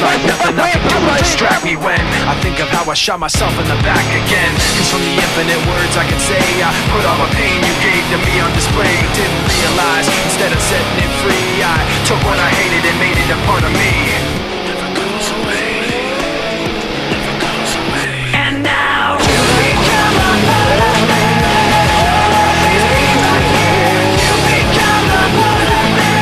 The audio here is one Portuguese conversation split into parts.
like nothing I can do to distract me when I think of how I shot myself in the back again. Cause from the infinite words I can say, I put all the pain you gave to me on display. Didn't realize, instead of setting it free, I took what I hated and made it a part of me. Never goes away, never goes away. And now you become a part of me. You'll always be my year. You become a part of me.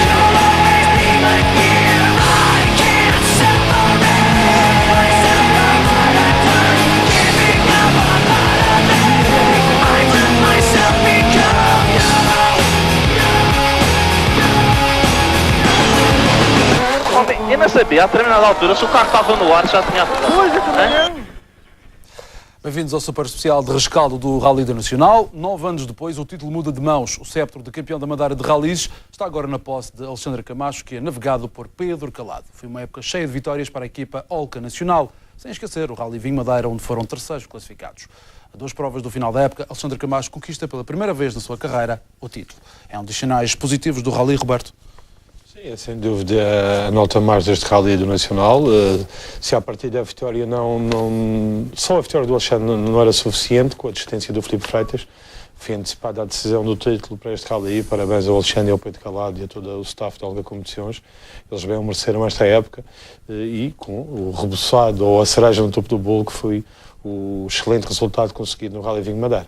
You'll always be my year. I can't separate myself from what I've done. You become a part of me. I let myself become you. E na CB, a determinada altura, se o carro estava no ar, já tinha... Bem-vindos ao super especial de rescaldo do Rally do Nacional. 9 anos depois, o título muda de mãos. O sceptro de campeão da Madeira de Rallys está agora na posse de Alexandre Camacho, que é navegado por Pedro Calado. Foi uma época cheia de vitórias para a equipa Olca Nacional. Sem esquecer o Rally Vinho Madeira, onde foram terceiros classificados. A 2 provas do final da época, Alexandre Camacho conquista pela primeira vez na sua carreira o título. É um dos sinais positivos do Rally, Roberto. Sim, é sem dúvida a nota mais deste Rally do Nacional. Se a partir da vitória só a vitória do Alexandre não era suficiente, com a desistência do Filipe Freitas, foi antecipada a decisão do título para este Rally. Parabéns ao Alexandre e ao Pedro Calado e a todo o staff de Olga Competições. Eles bem mereceram esta época e com o reboçado ou a cereja no topo do bolo, que foi o excelente resultado conseguido no Rally Vinho Madeira.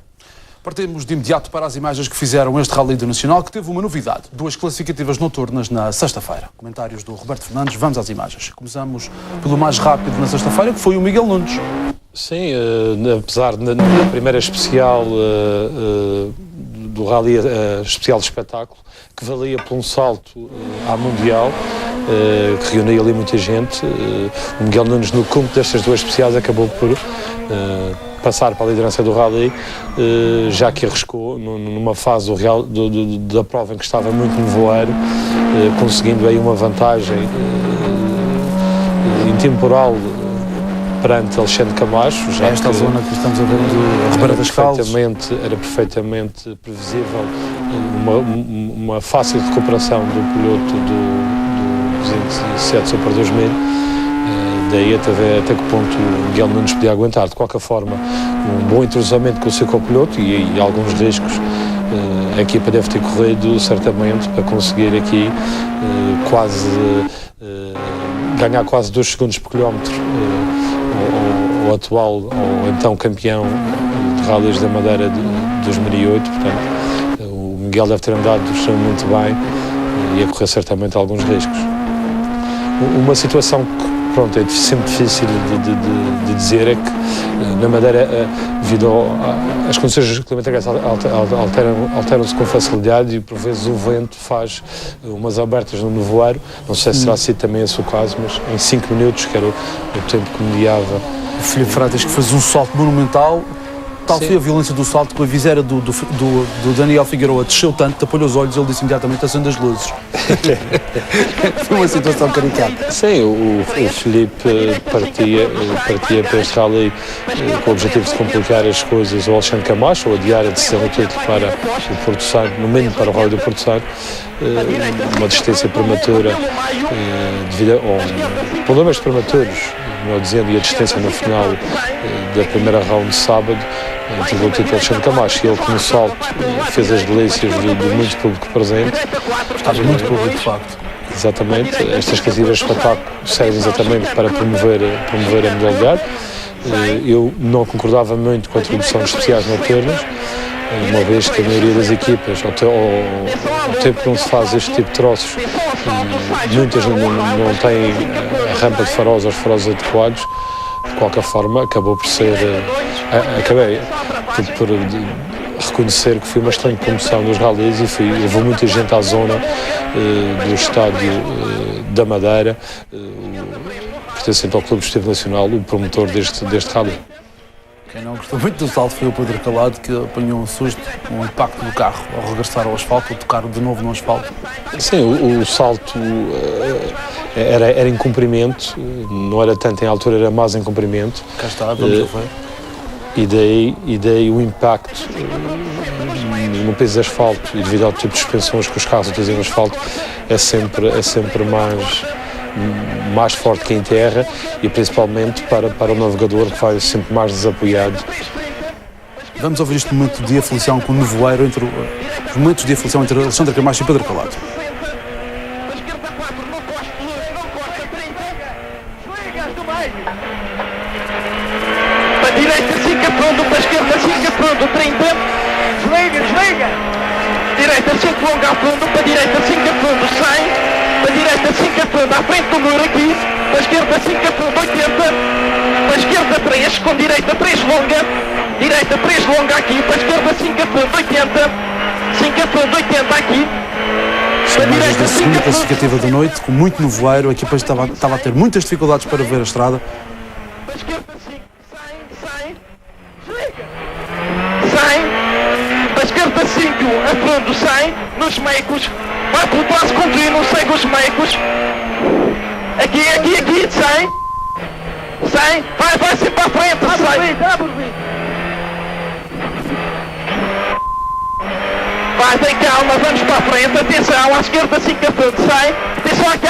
Partimos de imediato para as imagens que fizeram este Rally do Nacional, que teve uma novidade. 2 classificativas noturnas na sexta-feira. Comentários do Roberto Fernandes, vamos às imagens. Começamos pelo mais rápido na sexta-feira, que foi o Miguel Nunes. Sim, apesar da primeira especial do Rally especial de espetáculo, que valia por um salto à Mundial, que reunia ali muita gente, o Miguel Nunes, no cúmulo destas 2 especiais, acabou por passar para a liderança do Rally, já que arriscou numa fase da prova em que estava muito nevoeiro, conseguindo aí uma vantagem intemporal perante Alexandre Camacho. Já esta zona que estamos a ver do Ribeira das Caldas era perfeitamente previsível uma fácil recuperação do piloto do 207 Super 2000. Daí até que ponto o Miguel Nunes podia aguentar. De qualquer forma, um bom entrosamento com o seu copiloto e alguns riscos a equipa deve ter corrido certamente para conseguir aqui ganhar quase 2 segundos por quilómetro ao atual ou então campeão de Rallys da Madeira de 2008. Portanto, o Miguel deve ter andado extremamente bem e a correr certamente alguns riscos. Uma situação que é sempre difícil de dizer é que na Madeira, devido às condições climatéricas alteram-se com facilidade e por vezes o vento faz umas abertas no nevoeiro. Não sei se será sido também esse o caso, mas em 5 minutos, que era o tempo que mediava. O Filipe Freitas, que fez um salto monumental. Tal foi a violência do salto que a viseira do Daniel Figueiredo desceu tanto, tapou-lhe os olhos e ele disse imediatamente: acende as luzes. Foi uma situação caricata. Sim, o Filipe partia para este Rally com o objetivo de complicar as coisas ao Alexandre Camacho, ou adiar a decisão do título para o Porto Santo, no mínimo para o Rally do Porto Santo. Uma desistência prematura devido a problemas prematuros, melhor dizendo, e a desistência no final da primeira round de sábado, entregou o título ao Alexandre Camacho, e ele, com o salto, fez as delícias de muito público presente. Estava muito público, de facto. Exatamente. Estas cativas de espetáculo servem exatamente para promover a modalidade. Eu não concordava muito com a introdução de especiais noturnas, uma vez que a maioria das equipas, ao tempo que não se faz este tipo de troços, muitas não têm a rampa de faróis ou os faróis adequados. De qualquer forma, acabou por ser... acabei por reconhecer que foi uma excelente promoção dos rallies e levou muita gente à zona do estádio da Madeira, pertencente ao Clube Desportivo Nacional, o promotor deste rally. Quem não gostou muito do salto foi o Pedro Calado, que apanhou um susto, um impacto do carro ao regressar ao asfalto, ou tocar de novo no asfalto. Sim, o salto era em comprimento, não era tanto em altura, era mais em comprimento. Cá está, vamos a ver. E daí o impacto no peso de asfalto e devido ao tipo de suspensões que os carros utilizam no asfalto é sempre mais forte que em terra e principalmente para o navegador que vai sempre mais desapoiado. Vamos ouvir este momento de aflição com o nevoeiro, os momentos de aflição entre Alexandre Camacho e Pedro Calado. Para a direita 5 fundo, para a esquerda 5 fundo, 30. Desliga. Direita 5 longa a fundo, para a direita 5 fundo, 100. Para a direita 5 fundo, à frente do muro aqui. Para a esquerda 5 fundo, 80. Para a esquerda 3, com direita 3 longa. Direita 3 longa aqui, para a esquerda 5 fundo, 80. 5 fundo, 80 aqui. São imagens da segunda classificativa da noite, com muito nevoeiro. A equipa estava a ter muitas dificuldades para ver a estrada. Para a esquerda 5, 100. Desliga. 100. Para a esquerda 5, a fundo, 100. Nos meicos. Vai pelo passo contínuo, segue os meicos. Aqui, 100. 100. Vai sempre para a frente, 100. Vai, tem calma, vamos para a frente, atenção, à esquerda 5 a fundo, 100, atenção aqui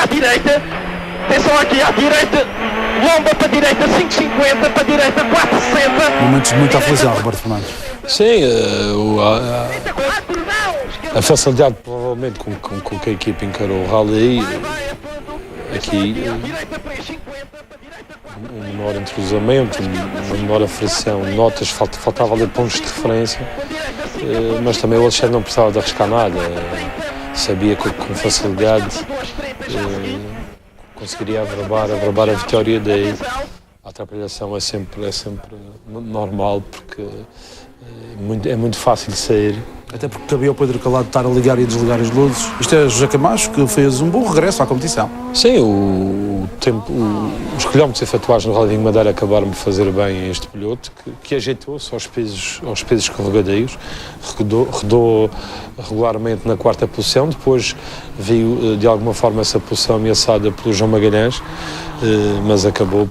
à direita, lomba para a direita 5,50, para a direita 4,60. Momentos de muita aflição, Roberto Fernandes. Sim, a facilidade provavelmente com que a equipa encarou o rally, aqui um menor entrosamento, uma menor aflição, notas, faltava ali pontos de referência, mas também o Alexandre não precisava de arriscar nada, sabia que com facilidade conseguiria averbar a vitória, daí a atrapalhação é sempre normal, porque é muito fácil de sair. Até porque cabia ao Pedro Calado estar a ligar e a desligar as luzes. Isto é José Camacho, que fez um bom regresso à competição. Sim, os quilómetros efetuados no Rally de Madeira acabaram por fazer bem a este piloto, que ajeitou-se aos pesos escorregadeios, rodou regularmente na quarta posição, depois viu de alguma forma essa posição ameaçada pelo João Magalhães, mas acabou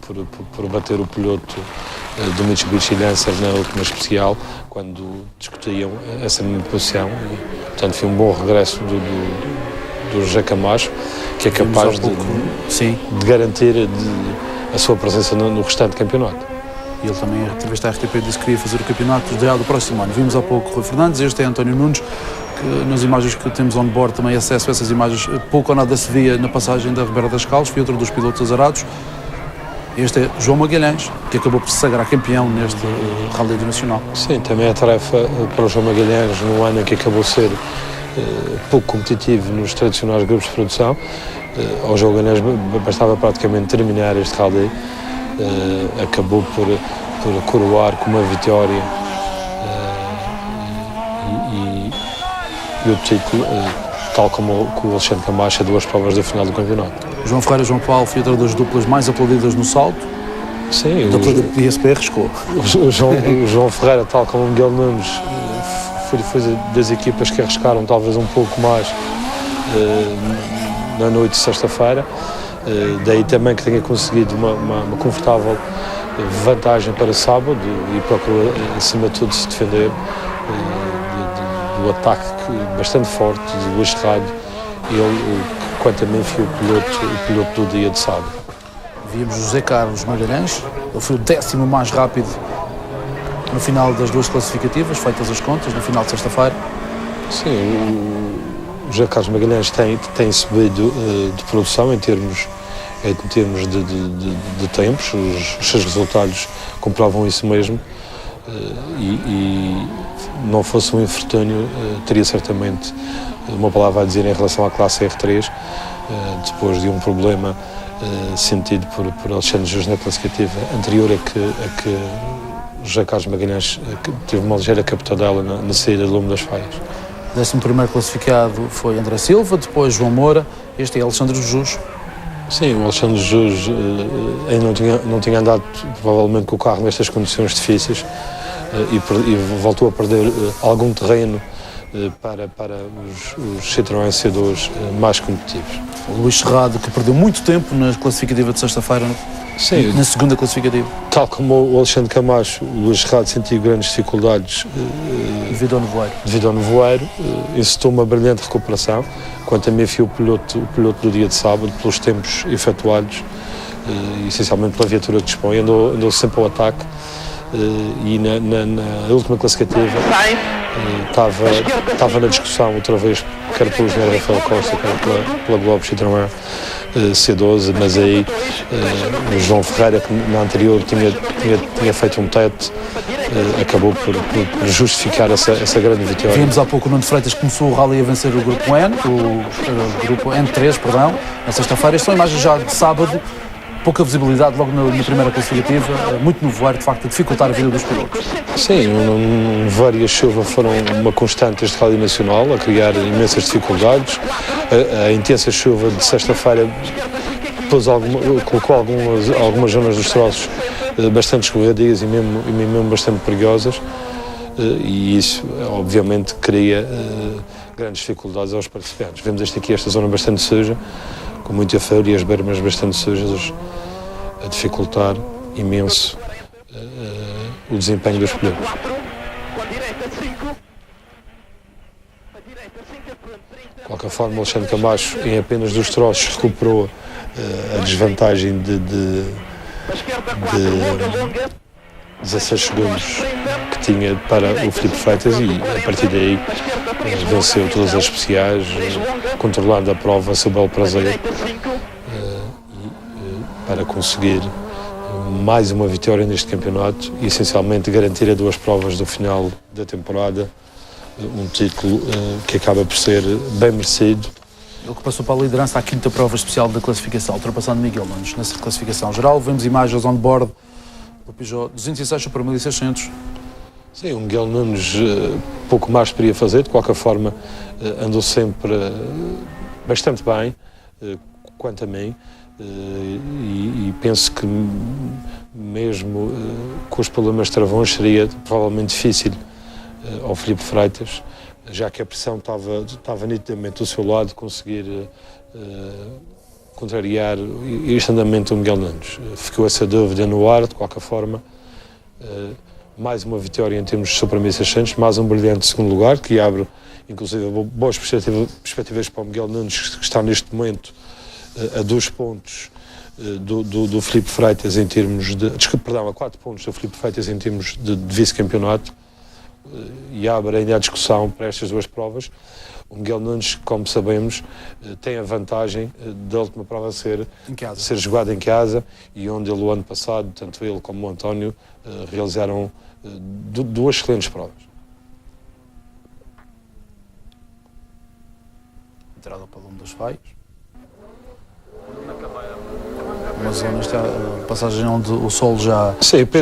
por bater o piloto do Mitsubishi Lancer na última especial, quando discutiam essa mesma posição. E, portanto, foi um bom regresso do José Camacho, que é capaz de garantir a sua presença no restante campeonato. E ele também, em entrevista à RTP, disse que queria fazer o campeonato ideal do próximo ano. Vimos há pouco Rui Fernandes, este é António Nunes, que nas imagens que temos on board também acesso a essas imagens, pouco ou nada se via na passagem da Ribeira das Calças, foi outro dos pilotos azarados. Este é João Magalhães, que acabou por se sagrar campeão neste Rally Nacional. Sim, também a tarefa para o João Magalhães, num ano em que acabou ser pouco competitivo nos tradicionais grupos de produção. Ao João Magalhães bastava praticamente terminar este Rally, acabou por coroar com uma vitória e o título, tal como o Alexandre Camacho, a 2 provas da final do campeonato. João Ferreira e João Paulo foi outra das duplas mais aplaudidas no salto. Sim, a dupla de ISP arriscou. O João Ferreira, tal como o Miguel Nunes, foi das equipas que arriscaram talvez um pouco mais na noite de sexta-feira. Daí também que tenha conseguido uma confortável vantagem para sábado e procurou, acima de tudo, se defender do ataque bastante forte de Luís Serralho. Ele, quanto a mim, foi o piloto do dia de sábado. Víamos José Carlos Magalhães, ele foi o 10º mais rápido no final das 2 classificativas, feitas as contas, no final de sexta-feira. Sim, o José Carlos Magalhães tem subido de produção em termos de tempos, os seus resultados comprovam isso mesmo, e não fosse um infortúnio, teria certamente uma palavra a dizer em relação à classe R3, depois de um problema sentido por Alexandre Júnior na classificativa anterior a que José Carlos Magalhães teve uma ligeira captadela na saída do lume das falhas. 11º classificado foi André Silva, depois João Moura, este é Alexandre Jesus. Sim, o Alexandre Jesus ainda não tinha andado provavelmente com o carro nestas condições difíceis e voltou a perder algum terreno para os Citroën C2 mais competitivos. O Luís Serrado, que perdeu muito tempo na classificativa de sexta-feira. Sim, na segunda classificativa. tal como o Alexandre Camacho, o Luís Serrado sentiu grandes dificuldades Devido ao nevoeiro. incitou uma brilhante recuperação. Quanto a mim, fui o piloto do dia de sábado, pelos tempos efetuados, essencialmente pela viatura que dispõe, andou sempre ao ataque. E na última classificativa estava na discussão outra vez, quer pelo engenheiro Rafael Costa, quer pela Globo Citroën C12, mas aí o João Ferreira, que na anterior tinha feito um tete, acabou por justificar essa grande vitória. Vimos há pouco o Nuno Freitas que começou o rally a vencer o grupo N, o grupo N3, perdão, na sexta-feira. Estas são imagens já de sábado. Pouca visibilidade logo na primeira classificativa, muito nevoeiro, de facto, a dificultar a vida dos pilotos. Sim, o nevoeiro e a chuva foram uma constante este Rally Nacional, a criar imensas dificuldades. A intensa chuva de sexta-feira colocou algumas zonas dos troços bastante escorregadias e mesmo bastante perigosas, e isso, obviamente, cria grandes dificuldades aos participantes. Vemos esta zona bastante suja, com muita feira e as bermas bastante sujas, a dificultar imenso o desempenho dos pilotos. De qualquer forma, Alexandre Camacho, em apenas 2 troços, recuperou a desvantagem de 16 segundos que tinha para o Filipe Freitas, e a partir daí venceu todas as especiais, controlando a prova a seu belo prazer, para conseguir mais uma vitória neste campeonato e essencialmente garantir a 2 provas do final da temporada um título que acaba por ser bem merecido. Ele que passou para a liderança à 5ª prova especial da classificação, ultrapassando Miguel Nunes nessa classificação geral. Vemos imagens on-board do Peugeot 206 para 1600. Sim, o Miguel Nunes pouco mais poderia fazer, de qualquer forma andou sempre bastante bem, quanto a mim, e penso que mesmo com os problemas de travões seria provavelmente difícil ao Filipe Freitas, já que a pressão estava nitidamente do seu lado, conseguir contrariar este andamento do Miguel Nunes. Ficou essa dúvida no ar, de qualquer forma. Mais uma vitória em termos de Super 1600, mais um brilhante segundo lugar, que abre, inclusive, boas perspectivas para o Miguel Nunes, que está neste momento a 2 pontos do Filipe Freitas em termos de... a 4 pontos do Filipe Freitas em termos de vice-campeonato, e abre ainda a discussão para estas 2 provas. O Miguel Nunes, como sabemos, tem a vantagem da última prova ser jogada em casa, e onde ele, o ano passado, tanto ele como o António, realizaram 2 excelentes provas. Entrada para Lume dos Faios. Uma zona, passagem onde o sol já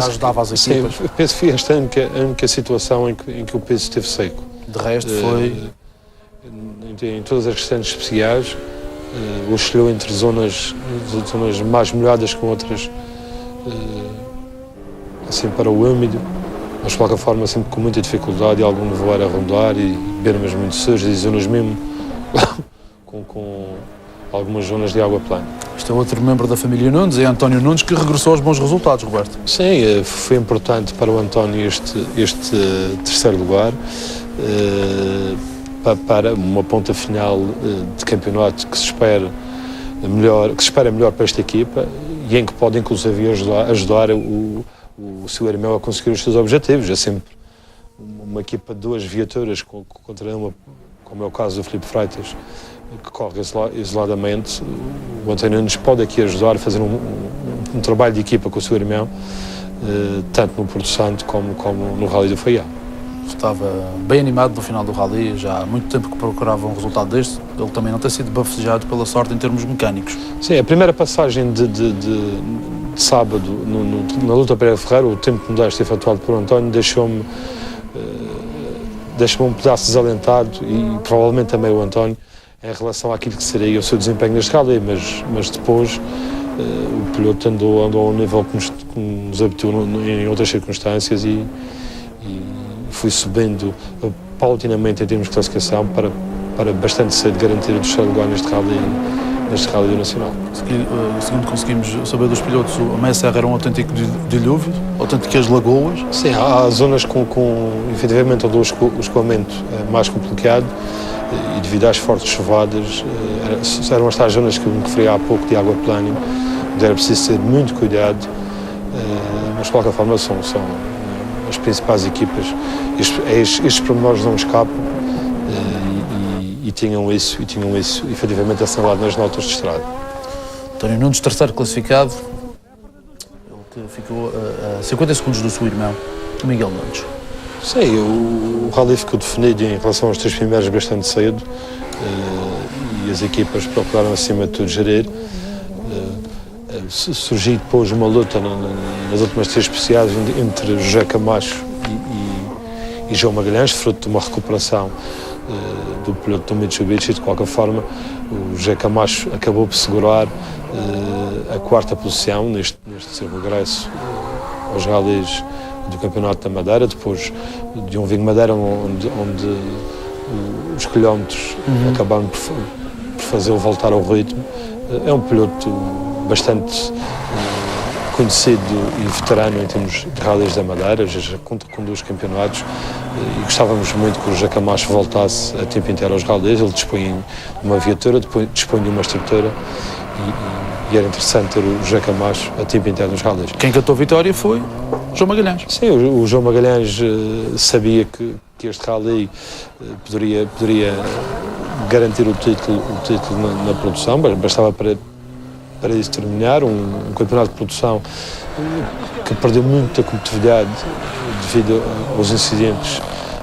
ajudava as equipas. Sim, penso que foi esta a única situação em que o peso esteve seco. De resto foi... Em todas as restantes especiais, oscilou entre zonas mais molhadas com outras assim para o úmido, mas de qualquer forma sempre com muita dificuldade e algum nevoeiro a rondar e bermas muito sujas e zonas mesmo com algumas zonas de água plana. Este é outro membro da família Nunes, é António Nunes, que regressou aos bons resultados, Roberto. Sim, foi importante para o António este terceiro lugar, para uma ponta final de campeonato que se espera melhor para esta equipa, e em que pode inclusive ajudar o seu irmão a conseguir os seus objetivos. É sempre uma equipa de 2 viaturas contra uma, como é o caso do Filipe Freitas, que corre isoladamente. O António Nunes pode aqui ajudar a fazer um trabalho de equipa com o seu irmão, tanto no Porto Santo como no Rally do Faial. Estava bem animado no final do Rally, já há muito tempo que procurava um resultado deste. Ele também não tem sido bafejado pela sorte em termos mecânicos. Sim, a primeira passagem de sábado na luta Pereira Ferreira, o tempo modesto efetuado por António, deixou-me um pedaço desalentado, e provavelmente também o António, em relação àquilo que seria o seu desempenho neste Rally, mas depois o piloto andou a um nível que nos habituou em outras circunstâncias, e fui subindo paulatinamente em termos de classificação para bastante cedo garantir o terceiro lugar neste Rally neste Rally Nacional. Segundo conseguimos saber dos pilotos, a Meia Serra era um autêntico dilúvio, autênticas lagoas. Sim, há zonas com efetivamente onde o escoamento é mais complicado e devido às fortes chuvadas, eram estas zonas que eu me referi há pouco de água plana, onde era preciso ter muito cuidado, mas de qualquer forma são as principais equipas. Estes pormenores não escapam e tinham isso efetivamente assinalado nas notas de estrada. António Nunes, terceiro classificado, ele que ficou a 50 segundos do seu irmão, Miguel Nunes. Sim, o rally ficou definido em relação aos três primeiros bastante cedo e as equipas procuraram acima de tudo gerir. Surgiu depois uma luta nas últimas três especiais entre José Camacho e João Magalhães, fruto de uma recuperação do piloto do Mitsubishi. De qualquer forma, o José Camacho acabou por segurar a quarta posição neste seu regresso aos rallies do Campeonato da Madeira, depois de um Vinho Madeira onde os quilómetros acabaram por fazê-lo voltar ao ritmo. É um piloto bastante conhecido e veterano em termos de rallies da Madeira, já conta com 2 campeonatos e gostávamos muito que o José Camacho voltasse a tempo inteiro aos rallies. Ele dispõe de uma viatura, dispõe de uma estrutura e era interessante ter o José Camacho a tempo inteiro nos rallies. Quem cantou a vitória foi João Magalhães. Sim, o João Magalhães sabia que este rally poderia garantir o título na produção, mas bastava para isso terminar, um campeonato de produção que perdeu muita competitividade devido aos incidentes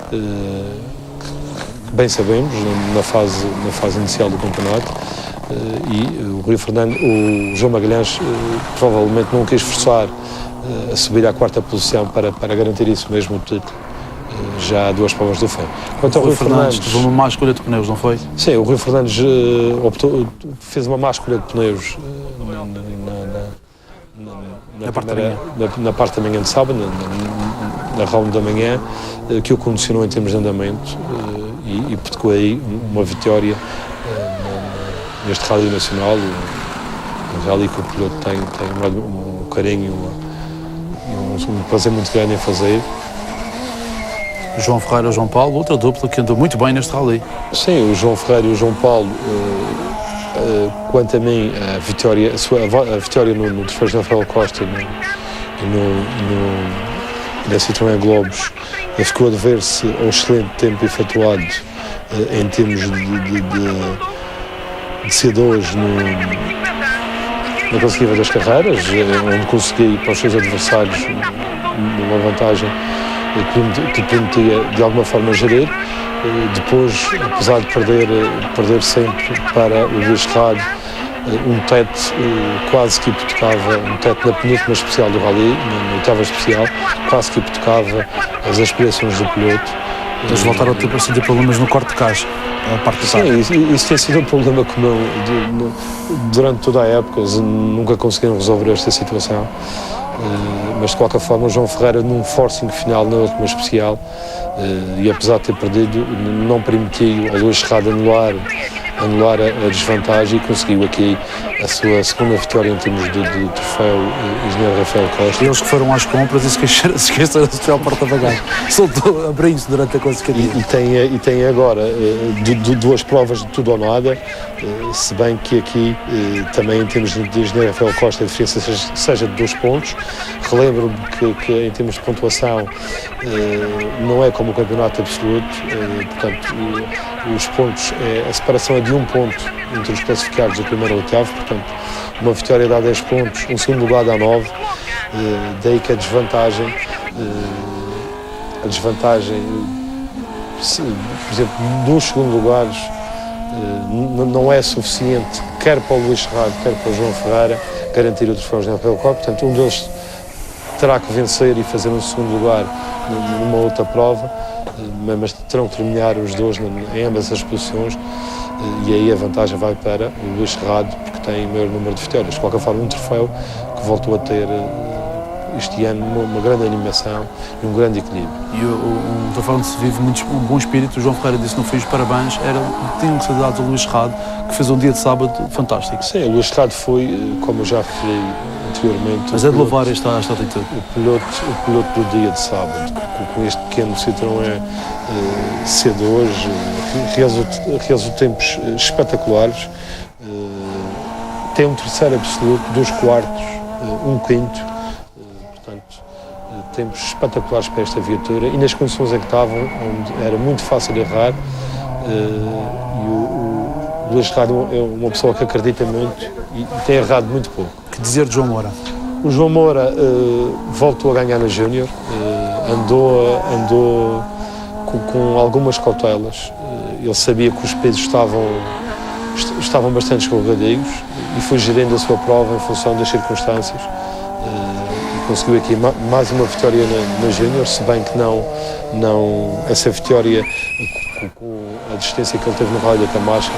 que bem sabemos na fase inicial do campeonato, e o João Magalhães provavelmente não quis forçar a subir à quarta posição para garantir isso mesmo o título já há 2 provas do fim. Quanto ao Rui Fernandes, teve uma má escolha de pneus, não foi? Sim, o Rui Fernandes fez uma má escolha de pneus na parte da manhã de sábado, na round da manhã, que o condicionou em termos de andamento e provocou aí uma vitória neste Rally Nacional, um rally que o piloto tem um carinho e um prazer muito grande em fazer. João Ferreira e João Paulo, outra dupla que andou muito bem neste rally. Sim, o João Ferreira e o João Paulo, quanto a mim, a vitória no Troféu Rafael Costa e na Citroën Globos ficou a dever-se ao excelente tempo efetuado em termos de C2 na consecutiva das carreiras, onde consegui para os seus adversários uma vantagem que permitia de alguma forma gerir. Depois, apesar de perder sempre para o Luís Ferrari, um teto quase que hipotecava, um teto na penúltima especial do rally, na oitava especial, quase que hipotecava as aspirações do piloto. Eles voltaram a ter problemas no corte de caixa, a parte do carro. Sim, isso tem sido um problema comum durante toda a época. Eles nunca conseguiram resolver esta situação. Mas de qualquer forma o João Ferreira num forcing final na última especial e apesar de ter perdido não permitiu ao Luís Ferrari anular a desvantagem e conseguiu aqui a sua segunda vitória em termos de troféu Engenheiro Rafael Costa. Eles que foram às compras e se esqueceram do troféu porta-bagagens. Soltou abrindo-se durante a consecutiva. E tem agora duas provas de tudo ou nada, se bem que aqui também em termos de Engenheiro Rafael Costa a diferença seja de 2 pontos. Relembro-me que em termos de pontuação não é como o campeonato absoluto, portanto os pontos, a separação é de 1 ponto entre os classificados do primeiro ao oitavo, portanto uma vitória dá 10 pontos, um segundo lugar dá 9, daí que a desvantagem, por exemplo, 2 segundos lugares não é suficiente, quer para o Luís Ferrari, quer para o João Ferreira, garantir o troféu Engenheiro Rafael Costa. Portanto, um deles terá que vencer e fazer um segundo lugar numa outra prova, mas terão que terminar os dois em ambas as posições, e aí a vantagem vai para o Luís Ferrari, porque tem o maior número de vitórias. De qualquer forma, um troféu que voltou a ter este ano uma grande animação e um grande equilíbrio. E estou falando que se vive um bom espírito. O João Ferreira disse no fim os parabéns, tinham que ser dados ao Luís Serrado, que fez um dia de sábado fantástico. Sim, o Luís Serrado foi, como eu já referi anteriormente... Mas é de louvar esta atitude. O piloto do dia de sábado, com este pequeno Citroën C2, realizou tempos espetaculares, tem um terceiro absoluto, 2 quartos, 1/5, portanto, tempos espetaculares para esta viatura e nas condições em que estavam, onde era muito fácil de errar, e o Luís Serrado é uma pessoa que acredita muito e tem errado muito pouco. Que dizer de João Moura? O João Moura voltou a ganhar na Júnior, andou com algumas cautelas, ele sabia que os pesos estavam bastante escorregadios e foi gerindo a sua prova em função das circunstâncias e conseguiu aqui mais uma vitória na Júnior, se bem que não essa vitória com a distância que ele teve no Rally da Camacha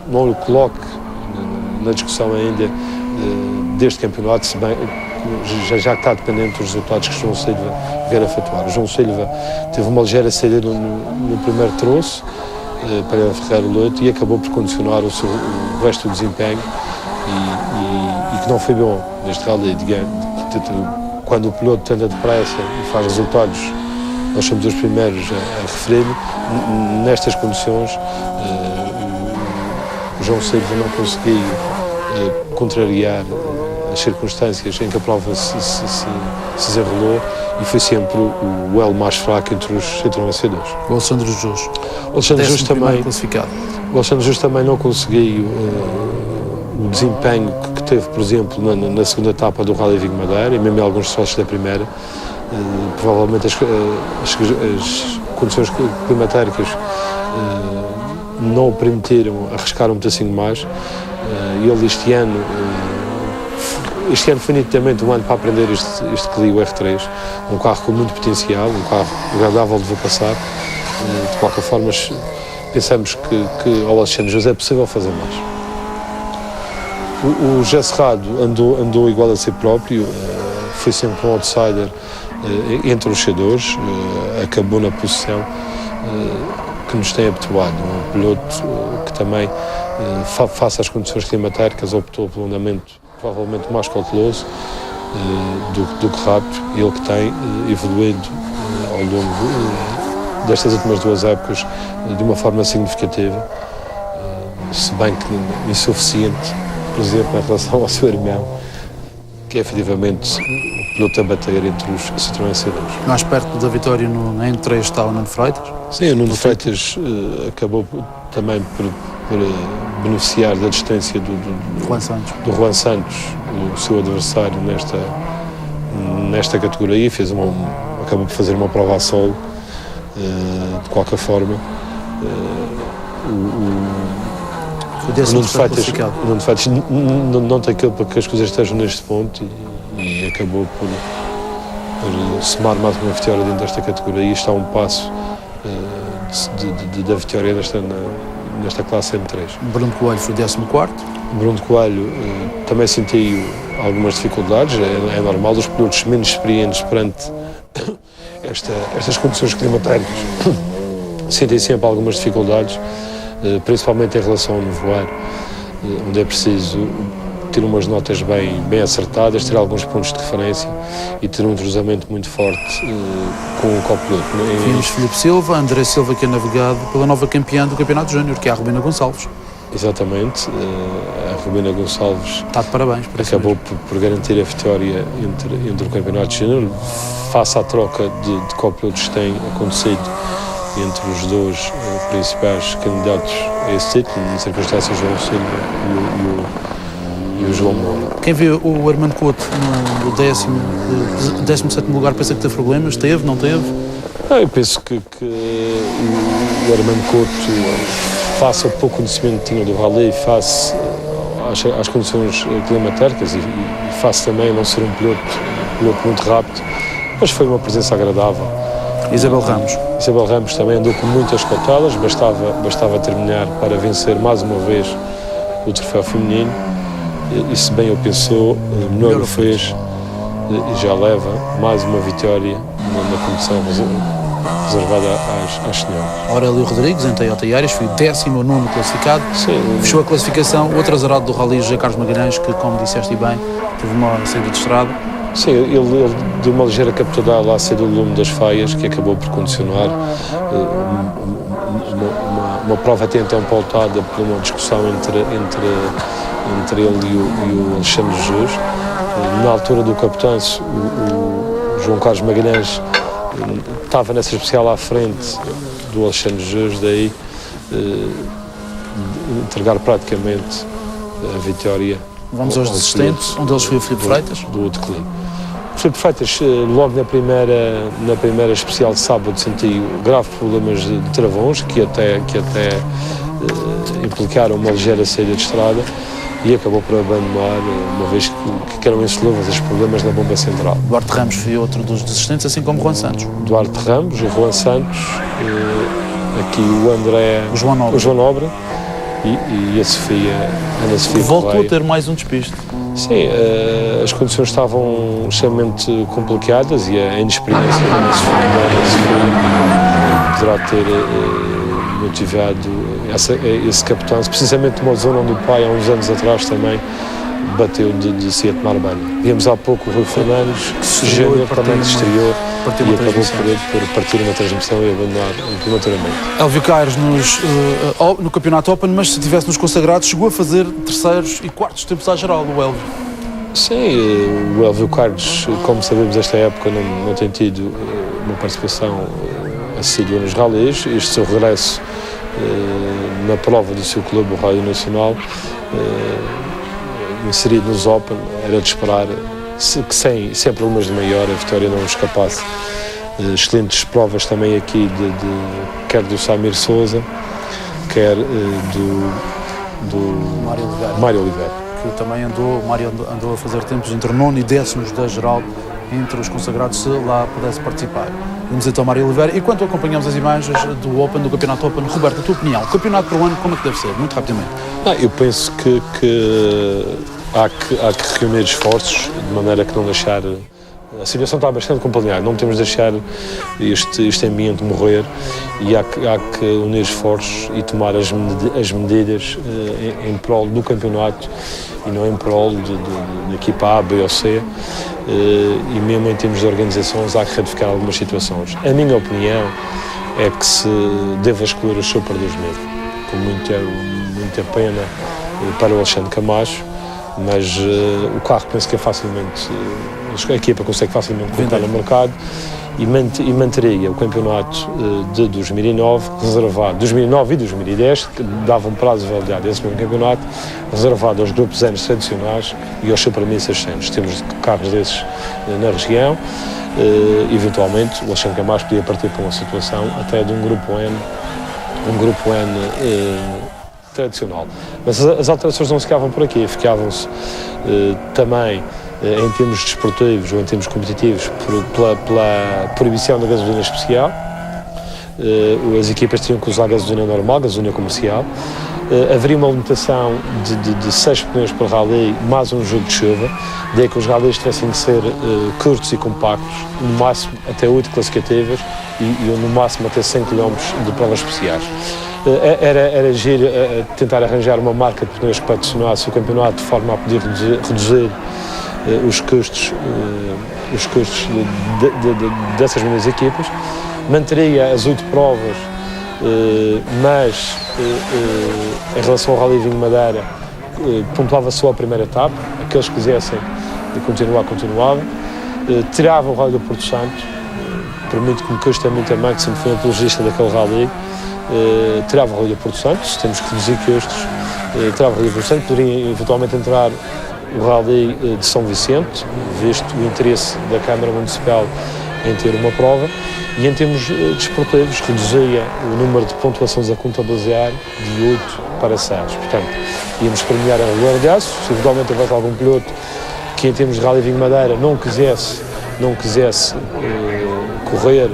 não o coloque na discussão ainda deste campeonato, se bem já está dependente dos resultados que João Silva vier a efetuar. O João Silva teve uma ligeira saída no primeiro troço para Ferreira Leite e acabou por condicionar o resto do desempenho e que não foi bom neste rally. Quando o piloto tenta depressa e faz resultados, nós somos os primeiros a referir. Nestas condições, o João Silva não conseguiu contrariar as circunstâncias em que a prova se desenrolou e foi sempre o elo mais fraco entre os C2. O Alexandre Jus. O Alexandre Jus também não conseguiu o desempenho que teve, por exemplo, na segunda etapa do Rally Vigo Madeira e mesmo em alguns sócios da primeira. Provavelmente as condições climatéricas não o permitiram arriscar um pedacinho mais. Ele este ano foi nitidamente um ano para aprender este Clio R3, um carro com muito potencial, um carro agradável de ver passar. De qualquer forma, pensamos que ao Alexandre José é possível fazer mais. O José Serrado andou igual a si próprio, foi sempre um outsider entre os C2, acabou na posição que nos tem habituado, um piloto que também, face às condições climatéricas, optou pelo andamento provavelmente mais cauteloso do que rápido, ele que tem evoluído ao longo destas últimas 2 épocas de uma forma significativa, se bem que insuficiente, por exemplo, em relação ao seu irmão, que é efetivamente o piloto a bater entre os Citroën C2. Mais perto da vitória no N3 está o Nuno Freitas? Sim, o Nuno Freitas acabou também por beneficiar da distância do Juan Santos, o seu adversário nesta categoria, acabou por fazer uma prova a solo. De qualquer forma, o Nuno Freitas não tem aquilo para que as coisas estejam neste ponto e acabou por somar mais uma vitória dentro desta categoria e está a um passo da vitória nesta classe M3. Bruno Coelho foi 14º. Bruno Coelho também sentiu algumas dificuldades, é normal, os pilotos menos experientes perante estas condições climatéricas sentem sempre algumas dificuldades, principalmente em relação ao nevoeiro, onde é preciso ter umas notas bem acertadas, ter alguns pontos de referência e ter um entrosamento muito forte com o copiloto. Vimos Filipe Silva, André Silva, que é navegado pela nova campeã do Campeonato Júnior, que é a Rubina Gonçalves. Exatamente, a Rubina Gonçalves está de parabéns por acabou por garantir a vitória entre o Campeonato Júnior, face à troca de copilotos que tem acontecido entre os 2 principais candidatos a esse título, em circunstâncias João Silva e o João Moura. Quem vê o Armando Couto no 17º lugar pensa que teve problemas? Teve, não teve? Eu penso que o Armando Couto, face ao pouco conhecimento que tinha do rally, face às condições climatéricas e face também a não ser um piloto muito rápido, mas foi uma presença agradável. Isabel Ramos também andou com muitas cautelas, bastava terminar para vencer mais uma vez o troféu feminino. e se bem o pensou, melhor o fez, e já leva mais uma vitória na competição reservada às senhoras. Aurélio Rodrigues, em Toyota Yaris, foi o 19º classificado. Sim. Fechou a classificação. Outro azarado do Rally, José Carlos Magalhães, que, como disseste bem, teve uma saída de estrada. Sim, ele deu uma ligeira capotada lá a sair do lume das Faias, que acabou por condicionar uma prova até então pautada por uma discussão entre ele e o Alexandre Jesus. Na altura do capitães, o João Carlos Magalhães estava nessa especial à frente do Alexandre Jesus, daí entregar praticamente a vitória. Vamos aos desistentes, um deles foi o Filipe Freitas. Do declínio. O Filipe Freitas, logo na primeira especial de sábado, sentiu graves problemas de travões, que até implicaram uma ligeira saída de estrada, e acabou por abandonar, uma vez que eram insolúveis os problemas na bomba central. Duarte Ramos foi outro dos desistentes, assim como Juan Santos. Duarte Ramos, o Juan Santos, aqui o André, o João Nobre e a Ana Sofia voltou Correia. a ter mais um despiste. Sim, as condições estavam extremamente complicadas e a inexperiência da Ana Sofia poderá ter motivado esse capitão, precisamente numa zona onde o pai, há uns anos atrás, também bateu de se a tomar banho. Vimos há pouco o Rui Fernandes, que Júnior também se estreou e acabou por partir uma transmissão e abandonar prematuramente. Elvio Caires no Campeonato Open, mas se estivesse nos consagrados, chegou a fazer terceiros e quartos tempos à geral, o Elvio. Sim, o Elvio Caires, como sabemos, esta época não tem tido uma participação assídua nos rallies. Este seu regresso na prova do seu clube, o Rally Nacional, inserido nos Open, era de esperar que sem problemas de maior a vitória não escapasse. Excelentes provas também aqui quer do Samir Souza, quer do Mário Oliveira. Que também o Mário andou a fazer tempos entre 9º e 10º da geral entre os consagrados, se lá pudesse participar. Vamos então a Mário Oliveira. E quando acompanhamos as imagens do Open, do Campeonato Open, Roberto, a tua opinião, o campeonato para o ano, como é que deve ser? Muito rapidamente. Eu penso que há que reunir esforços de maneira que não deixar. A situação está bastante complicada, não podemos deixar este ambiente morrer e há que unir esforços e tomar as medidas em prol do campeonato e não em prol da equipa A, B ou C, e mesmo em termos de organizações há que retificar algumas situações. A minha opinião é que se deve excluir o Super 2000, com muita pena para o Alexandre Camacho, mas o carro penso que é facilmente, a equipa consegue facilmente colocar no mercado e manteria o campeonato de 2009 reservado, 2009 e 2010, que davam prazo de validade desse mesmo campeonato, reservado aos grupos N tradicionais e aos Super 1600. Temos carros desses na região, eventualmente o Alexandre Camacho podia partir para uma situação até de um grupo N tradicional. Mas as alterações não se ficavam por aqui, ficavam-se também em termos desportivos ou em termos competitivos pela proibição da gasolina especial. As equipas tinham que usar gasolina normal, gasolina comercial. Haveria uma limitação de 6 pneus por rally, mais um jogo de chuva, daí que os rallies tivessem que ser curtos e compactos, no máximo até 8 classificativas e no máximo até 100 km de provas especiais. Era agir, tentar arranjar uma marca de pneus que patrocinasse o campeonato de forma a poder reduzir os custos dessas mesmas equipas. Manteria as 8 provas, mas em relação ao Rally Vinho Madeira pontuava só a primeira etapa, aqueles que quisessem continuavam. Tirava o Rally do Porto Santo, permite que me custe a mim também, que sempre fui um apologista daquele Rally. Tirava o Rally do Porto Santo, se temos que reduzir custos, tirava o Rally do Porto Santo, poderia eventualmente entrar o Rally de São Vicente, visto o interesse da Câmara Municipal em ter uma prova, e em termos desportivos reduzia o número de pontuações a contabilizar de 8 para 6. Portanto, íamos premiar a regularidade. Se eventualmente houvesse algum piloto que em termos de Rally Vinho Madeira não quisesse correr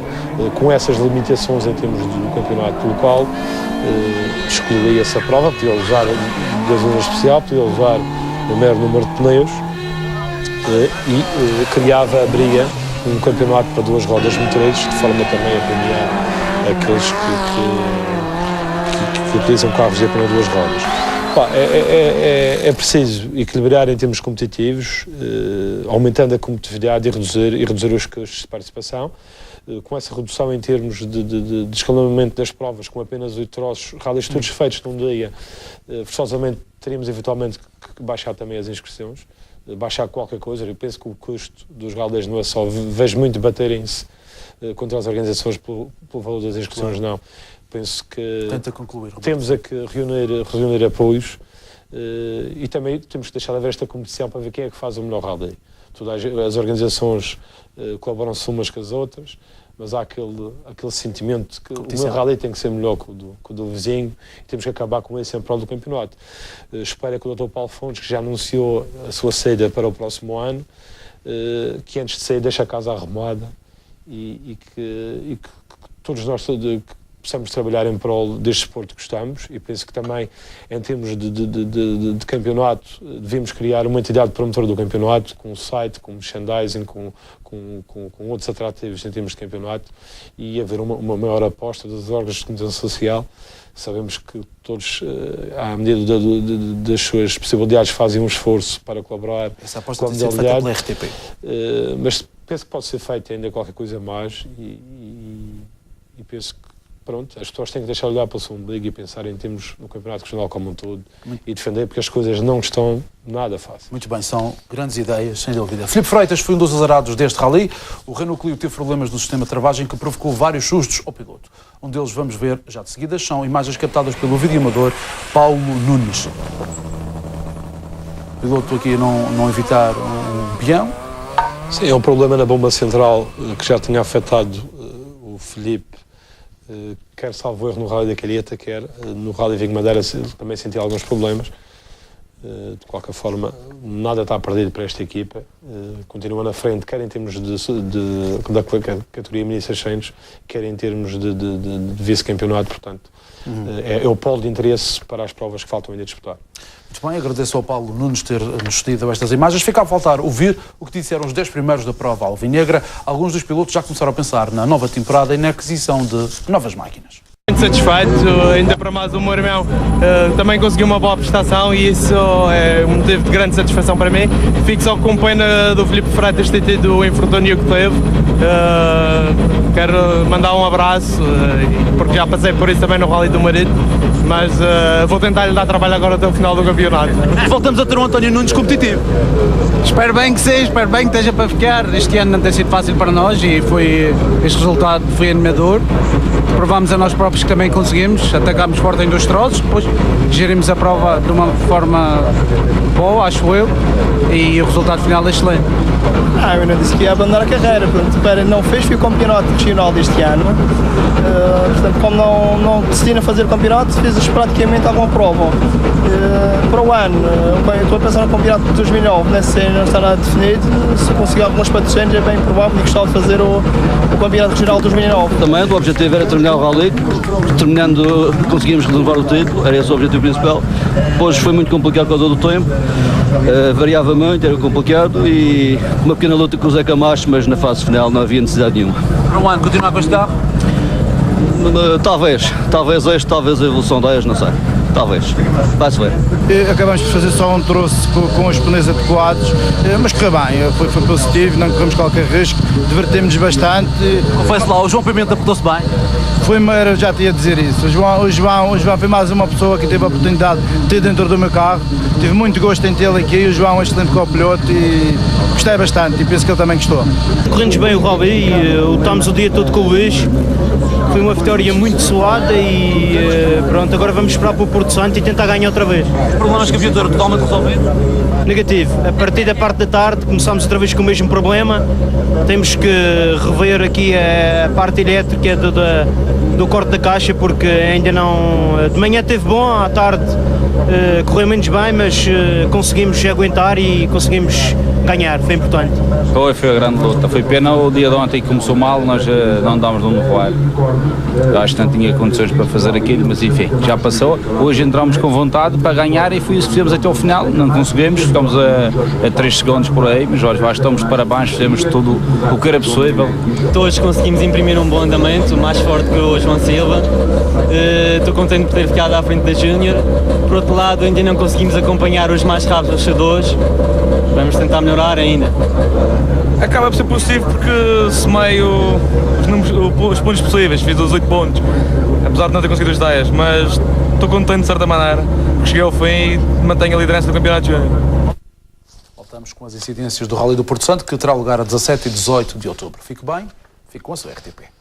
com essas limitações em termos do campeonato local, excluía essa prova, podia usar gasolina especial, podia usar o maior número de pneus e criava a briga, um campeonato para 2 rodas motoristas, de forma também a premiar aqueles que utilizam carros de apenas 2 rodas. É preciso equilibrar em termos competitivos, aumentando a competitividade e reduzir os custos de participação. Com essa redução em termos de escalonamento das provas, com apenas 8 troços, rallies todos feitos num dia, forçosamente teríamos eventualmente que baixar também as inscrições, baixar qualquer coisa. Eu penso que o custo dos rallies não é só, vejo muito baterem-se contra as organizações pelo valor das inscrições, não. Penso que temos a que reunir apoios e também temos que deixar de haver esta competição para ver quem é que faz o melhor rally. Todas as organizações colaboram-se umas com as outras, mas há aquele sentimento que o meu rally tem que ser melhor que o do vizinho e temos que acabar com isso em prol do campeonato. Espero que o Dr. Paulo Fontes, que já anunciou a sua saída para o próximo ano, que antes de sair deixe a casa arrumada e que todos nós possamos trabalhar em prol deste desporto que gostamos, e penso que também, em termos de campeonato, devemos criar uma entidade promotora do campeonato, com um site, com merchandising, com outros atrativos em termos de campeonato, e haver uma maior aposta dos órgãos de comunicação social. Sabemos que todos, à medida das suas possibilidades, fazem um esforço para colaborar. Essa aposta tem sido feita pela RTP. Mas penso que pode ser feita ainda qualquer coisa mais, e penso que pronto, as pessoas têm que deixar de olhar para o seu umbigo e pensar em termos no campeonato regional como um todo e defender, porque as coisas não estão nada fáceis. Muito bem, são grandes ideias, sem dúvida. Filipe Freitas foi um dos azarados deste rally. O Renault Clio teve problemas no sistema de travagem que provocou vários sustos ao piloto. Um deles vamos ver já de seguida, são imagens captadas pelo videoamador Paulo Nunes. O piloto aqui a não evitar um peão. Sim, é um problema na bomba central que já tinha afetado o Filipe, quer salvo erro no Rally da Calheta, quer no Rally Vinho Madeira, também senti alguns problemas. De qualquer forma, nada está perdido para esta equipa. Continua na frente, quer em termos da categoria Mini 600, quer em termos de vice-campeonato, portanto. É o polo de interesse para as provas que faltam ainda disputar. Muito bem, agradeço ao Paulo Nunes ter-nos cedido estas imagens. Fica a faltar ouvir o que disseram os 10 primeiros da prova alvinegra. Alguns dos pilotos já começaram a pensar na nova temporada e na aquisição de novas máquinas. Muito satisfeito, ainda para mais o meu irmão também conseguiu uma boa prestação e isso é um motivo de grande satisfação para mim. Fico só com pena do Filipe Freitas ter tido o infortúnio que teve. Quero mandar um abraço, porque já passei por isso também no Rally do Marido, mas vou tentar lhe dar trabalho agora até o final do campeonato. Voltamos a ter um António Nunes competitivo. Espero bem que seja, espero bem que esteja para ficar. Este ano não tem sido fácil para nós e este resultado foi animador. Provámos a nós próprios que também conseguimos, atacámos forte em 2 troços, depois gerimos a prova de uma forma boa, acho eu, e o resultado final é excelente. Eu não disse que ia abandonar a carreira, portanto, não fez, foi o campeonato regional deste ano, portanto, como não decidi fazer o campeonato, fiz praticamente alguma prova. Para o ano, estou a pensar no campeonato de 2009, não está nada definido, se conseguir alguns patrocínios é bem provável e gostava de fazer o campeonato regional de 2009. Também o objetivo era terminar o rally, terminando conseguimos renovar o título, era esse o objetivo principal. Depois foi muito complicado por causa do tempo, variava muito, era complicado e uma pequena luta com o Zé Camacho, mas na fase final não havia necessidade nenhuma. Para um ano continuar com este carro? Talvez este, talvez a evolução da ES, não sei. Talvez. Vai-se ver. Acabamos por fazer só um troço com os pneus adequados, mas correu bem, foi positivo, não corremos qualquer risco, divertimos-nos bastante. Confesso lá, o João Pimenta portou-se bem. Eu já tinha a dizer isso. O João foi mais uma pessoa que teve a oportunidade de ter dentro do meu carro. Tive muito gosto em tê-lo aqui. O João é um excelente co-piloto e gostei bastante e penso que ele também gostou. Corremos bem o rally, lutámos o dia todo com o Luís. Foi uma vitória muito suada e pronto, agora vamos esperar para o Porto Santo e tentar ganhar outra vez. Os problemas que havia totalmente resolvidos? Negativo. A partir da parte da tarde começámos outra vez com o mesmo problema. Temos que rever aqui a parte elétrica do corte da caixa porque ainda não... De manhã esteve bom, à tarde correu menos bem, mas conseguimos aguentar e conseguimos ganhar, foi importante. Foi a grande luta, foi pena o dia de ontem que começou mal, nós não andámos de um voar. Eu acho que não tinha condições para fazer aquilo, mas enfim, já passou. Hoje entramos com vontade para ganhar e foi isso que fizemos até ao final. Não conseguimos, ficamos a 3 segundos por aí, mas olha, estamos de parabéns, fizemos tudo o que era possível. Todos conseguimos imprimir um bom andamento, mais forte que o João Silva. Estou contente por ter ficado à frente da Júnior. Por outro lado, ainda não conseguimos acompanhar os mais rápidos vencedores. Vamos tentar melhorar ainda. Acaba por ser positivo porque somei os pontos possíveis, fiz os 8 pontos, apesar de não ter conseguido os 10, mas estou contente de certa maneira, porque cheguei ao fim e mantenho a liderança do Campeonato Júnior. Voltamos com as incidências do Rally do Porto Santo, que terá lugar a 17 e 18 de outubro. Fique bem, fique com a sua RTP.